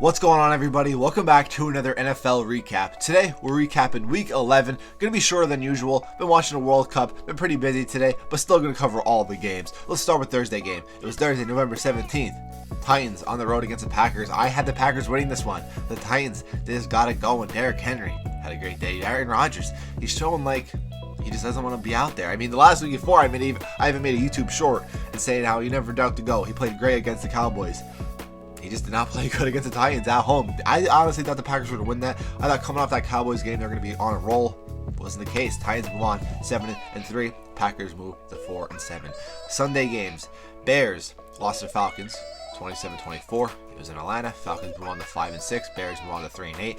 What's going on, everybody? Welcome back to another NFL recap. Today, we're recapping Week 11. Gonna be shorter than usual. Been watching the World Cup. Been pretty busy today, but still gonna cover all the games. Let's start with Thursday game. It was Thursday, November 17th. Titans on the road against the Packers. I had the Packers winning this one. The Titans, they just got it going. Derrick Henry had a great day. Aaron Rodgers, he's showing like he just doesn't want to be out there. I mean, the last week before, I even made a YouTube short and saying how he never doubt to go. He played great against the Cowboys. He just did not play good against the Titans at home. I honestly thought the Packers were going to win that. I thought coming off that Cowboys game, they're going to be on a roll. Wasn't the case. Titans move on 7-3. Packers move to 4-7. Sunday games. Bears lost to Falcons 27-24. It was in Atlanta. Falcons move on to 5-6. Bears move on to 3-8.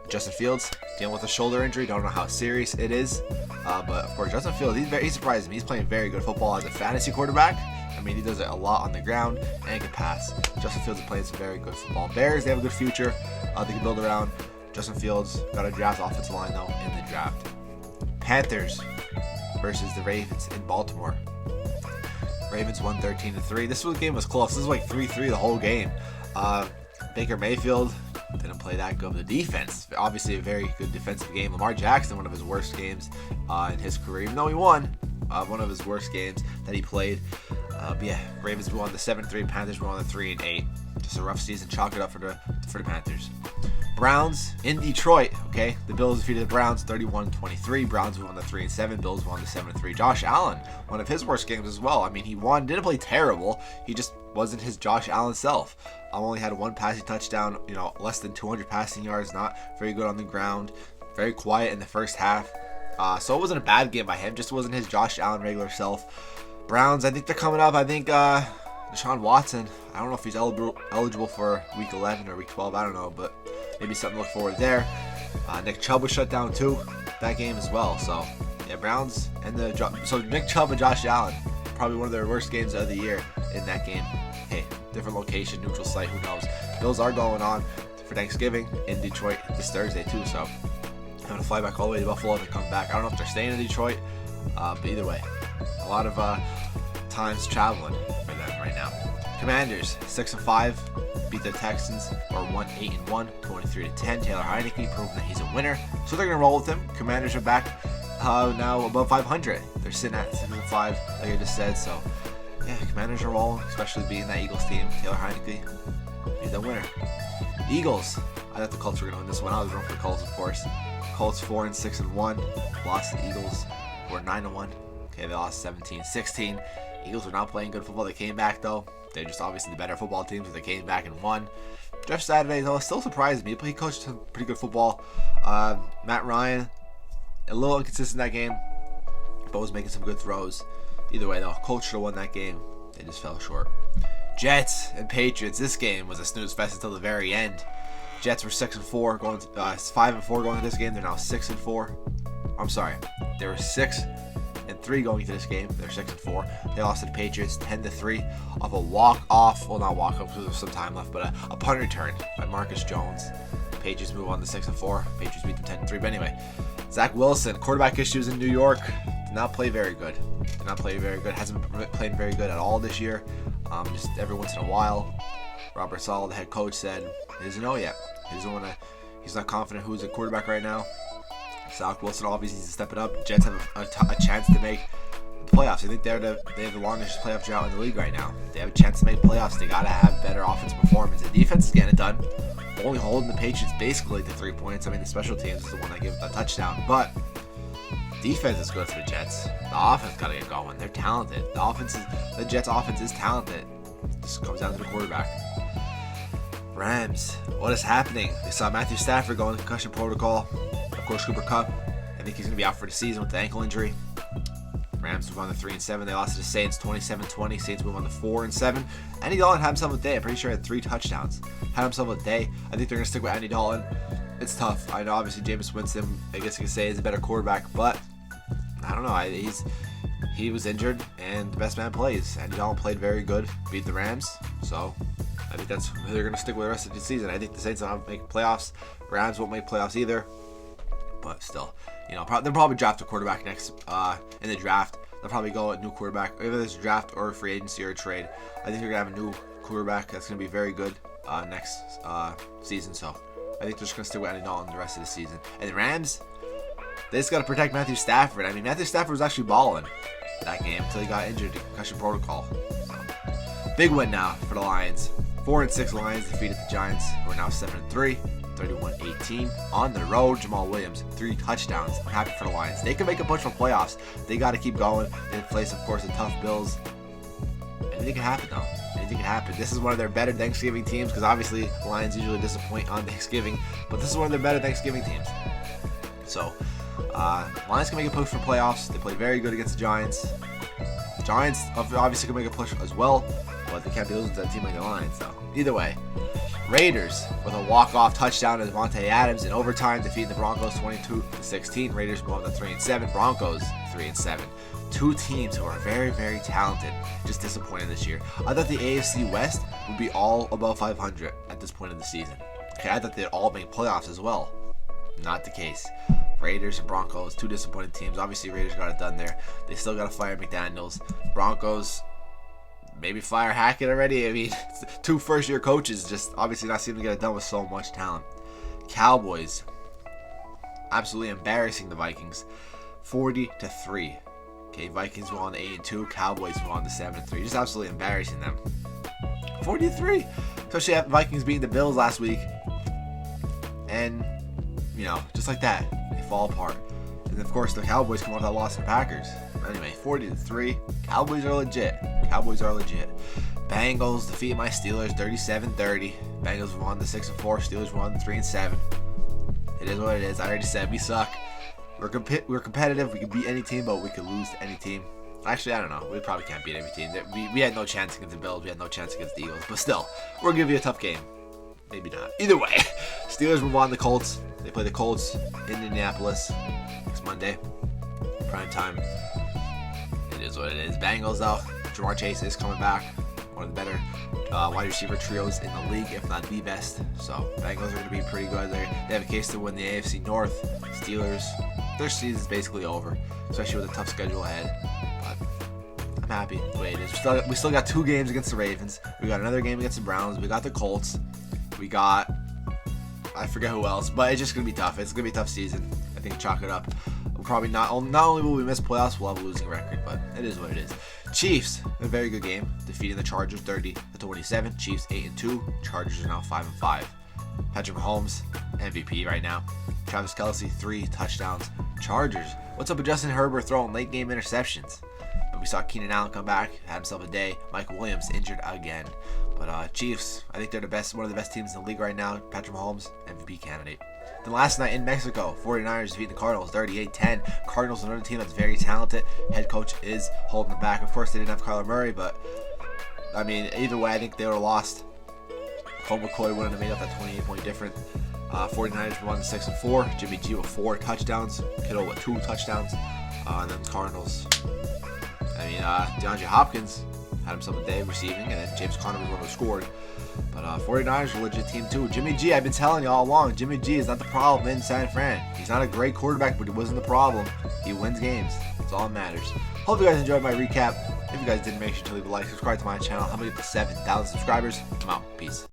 Justin Fields dealing with a shoulder injury. Don't know how serious it is. But of course, Justin Fields, he surprised me. He's playing very good football as a fantasy quarterback. I mean, he does it a lot on the ground and can pass. Justin Fields is playing some very good football. Bears, they have a good future. They can build around Justin Fields. Got a draft offensive line, though, in the draft. Panthers versus the Ravens in Baltimore. Ravens won 13-3. This game was close. This was like 3-3 the whole game. Baker Mayfield didn't play that good. The defense, obviously a very good defensive game. Lamar Jackson, one of his worst games in his career, even though he won. One of his worst games that he played. But yeah, Ravens won the 7-3, Panthers won the 3-8. Just a rough season. Chalk it up for the Panthers. Browns in Detroit. Okay, the Bills defeated the Browns 31-23. Browns won the 3-7. Bills won the 7-3. Josh Allen, one of his worst games as well. I mean, he won, didn't play terrible. He just wasn't his Josh Allen self. Only had one passing touchdown. Less than 200 passing yards. Not very good on the ground. Very quiet in the first half. So it wasn't a bad game by him. Just wasn't his Josh Allen regular self. Browns, I think they're coming up. I think Deshaun Watson, I don't know if he's eligible for Week 11 or Week 12. I don't know, but maybe something to look forward there. Nick Chubb was shut down too that game as well. So yeah, Browns and Nick Chubb and Josh Allen, probably one of their worst games of the year in that game. Hey, different location, neutral site, who knows? Bills are going on for Thanksgiving in Detroit this Thursday too. So I'm gonna fly back all the way to Buffalo and come back. I don't know if they're staying in Detroit, but either way, a lot of times traveling for them right now. Commanders 6-5 beat the Texans, or 8-1, 23-10. Taylor Heineke proving that he's a winner, so they're gonna roll with him. Commanders are back now above 500. They're sitting at 6-5, like I just said. So yeah, Commanders are rolling, especially beating that Eagles team. Taylor Heineke, he's the winner. Eagles, I thought the Colts were gonna win this one. I was wrong for the Colts, of course. Colts 4-6-1, lost to the Eagles, who are 9-1. Okay, they lost 17-16. Eagles were not playing good football. They came back, though. They're just obviously the better football team, so they came back and won. Jeff Saturday, though, still surprised me. He coached some pretty good football. Matt Ryan, a little inconsistent that game, but was making some good throws. Either way, though, Colts should have won that game. They just fell short. Jets and Patriots. This game was a snooze fest until the very end. Jets were 6-4, 5-4 going to this game. They're now 6-4. I'm sorry, they were 6-3 going into this game. They're 6-4. They lost to the Patriots 10-3 off a walk-off. Well, not walk-off because there's some time left, but a punt return by Marcus Jones. Patriots move on to 6-4. Patriots beat them 10-3. But anyway, Zach Wilson, quarterback issues in New York. Did not play very good. Hasn't been playing very good at all this year. Just every once in a while. Robert Saleh, the head coach, said he doesn't know yet. He's not confident who's a quarterback right now. Zach Wilson obviously needs to step it up. Jets have a chance to make the playoffs. I think they have the longest playoff drought in the league right now. They have a chance to make playoffs. They got to have better offensive performance. The defense is getting it done. Only holding the Patriots basically to 3 points. I mean, the special teams is the one that gave a touchdown. But defense is good for the Jets. The offense got to get going. They're talented. The Jets' offense is talented. It just comes down to the quarterback. Rams, what is happening? They saw Matthew Stafford go in concussion protocol. Of course, Cooper Kupp, I think he's going to be out for the season with the ankle injury. Rams move on to 3-7. They lost to the Saints 27-20. Saints move on to 4-7. Andy Dalton had himself a day. I'm pretty sure he had 3 touchdowns. Had himself a day. I think they're going to stick with Andy Dalton. It's tough. I know obviously Jameis Winston, I guess you could say, is a better quarterback, but I don't know. He was injured, and the best man plays. Andy Dalton played very good, beat the Rams, so I think that's who they're going to stick with the rest of the season. I think the Saints don't make playoffs. Rams won't make playoffs either. But still, they'll probably draft a quarterback next in the draft. They'll probably go a new quarterback, either there's a draft or a free agency or a trade. I think they're going to have a new quarterback that's going to be very good. next season. So I think they're just going to stick with Andy Dalton the rest of the season. And the Rams, they just got to protect Matthew Stafford. I mean, Matthew Stafford was actually balling that game until he got injured to concussion protocol. So, big win now for the Lions. 4-6 Lions defeated the Giants, who are now 7-3. 31-18 on the road. Jamal Williams, 3 touchdowns. I'm happy for the Lions. They can make a push for playoffs. They got to keep going. They face, of course, the tough Bills. Anything can happen, though. Anything can happen. This is one of their better Thanksgiving teams because obviously the Lions usually disappoint on Thanksgiving, but this is one of their better Thanksgiving teams. So, Lions can make a push for playoffs. They played very good against the Giants. Giants obviously can make a push as well, but they can't be losing to a team like the Lions, though. Either way. Raiders with a walk-off touchdown to Devontae Adams in overtime, defeating the Broncos 22-16. Raiders move on to 3-7. Broncos 3-7. Two teams who are very, very talented. Just disappointed this year. I thought the AFC West would be all above 500 at this point in the season. Okay, I thought they'd all make playoffs as well. Not the case. Raiders and Broncos, two disappointing teams. Obviously, Raiders got it done there. They still got to fire McDaniels. Broncos, maybe fire Hackett already. I mean, 2 first-year coaches just obviously not seeming to get it done with so much talent. Cowboys, absolutely embarrassing the Vikings, 40-3. Okay, Vikings won 8-2. Cowboys won 7-3. Just absolutely embarrassing them. 40-3. Especially after Vikings beating the Bills last week, and just like that, they fall apart. And of course, the Cowboys come off that loss to the Packers. Anyway, 40-3. Cowboys are legit. Cowboys are legit. Bengals defeat my Steelers 37-30. Bengals won the 6-4. Steelers won the 3-7. It is what it is. I already said we suck. We're competitive. We can beat any team, but we could lose to any team. Actually, I don't know. We probably can't beat every team. We had no chance against the Bills. We had no chance against the Eagles. But still, we're gonna give you a tough game. Maybe not. Either way, Steelers move on the Colts. They play the Colts in Indianapolis next Monday. Prime time. It is what it is. Bengals, though. Jamar Chase is coming back. One of the better wide receiver trios in the league, if not the best. So, Bengals are going to be pretty good there. They have a case to win the AFC North. Steelers, their season's basically over, especially with a tough schedule ahead. But I'm happy the way it is. We still got 2 games against the Ravens. We got another game against the Browns. We got the Colts. We got, I forget who else, but it's just going to be tough. It's going to be a tough season. I think chalk it up. We'll probably not only will we miss playoffs, we'll have a losing record, but it is what it is. Chiefs, a very good game, defeating the Chargers 30-27. Chiefs 8-2. Chargers are now 5-5. Patrick Mahomes, MVP right now. Travis Kelce, 3 touchdowns. Chargers, what's up with Justin Herbert throwing late game interceptions? But we saw Keenan Allen come back, had himself a day. Mike Williams injured again. But Chiefs, I think they're one of the best teams in the league right now. Patrick Mahomes, MVP candidate. Then last night in Mexico, 49ers defeating the Cardinals 38-10. Cardinals, another team that's very talented. Head coach is holding them back. Of course, they didn't have Kyler Murray, but I mean, either way, I think they would have lost. Colt McCoy wouldn't have made up that 28-point difference. 49ers won 6-4. Jimmy G with 4 touchdowns. Kittle with 2 touchdowns. And then Cardinals, DeAndre Hopkins had himself a day receiving, and then James Conner was the one who scored. But 49ers are a legit team too. Jimmy G, I've been telling you all along, Jimmy G is not the problem in San Fran. He's not a great quarterback, but he wasn't the problem. He wins games. That's all that matters. Hope you guys enjoyed my recap. If you guys did, make sure to leave a like, subscribe to my channel. Help me get to 7,000 subscribers. I'm out. Peace.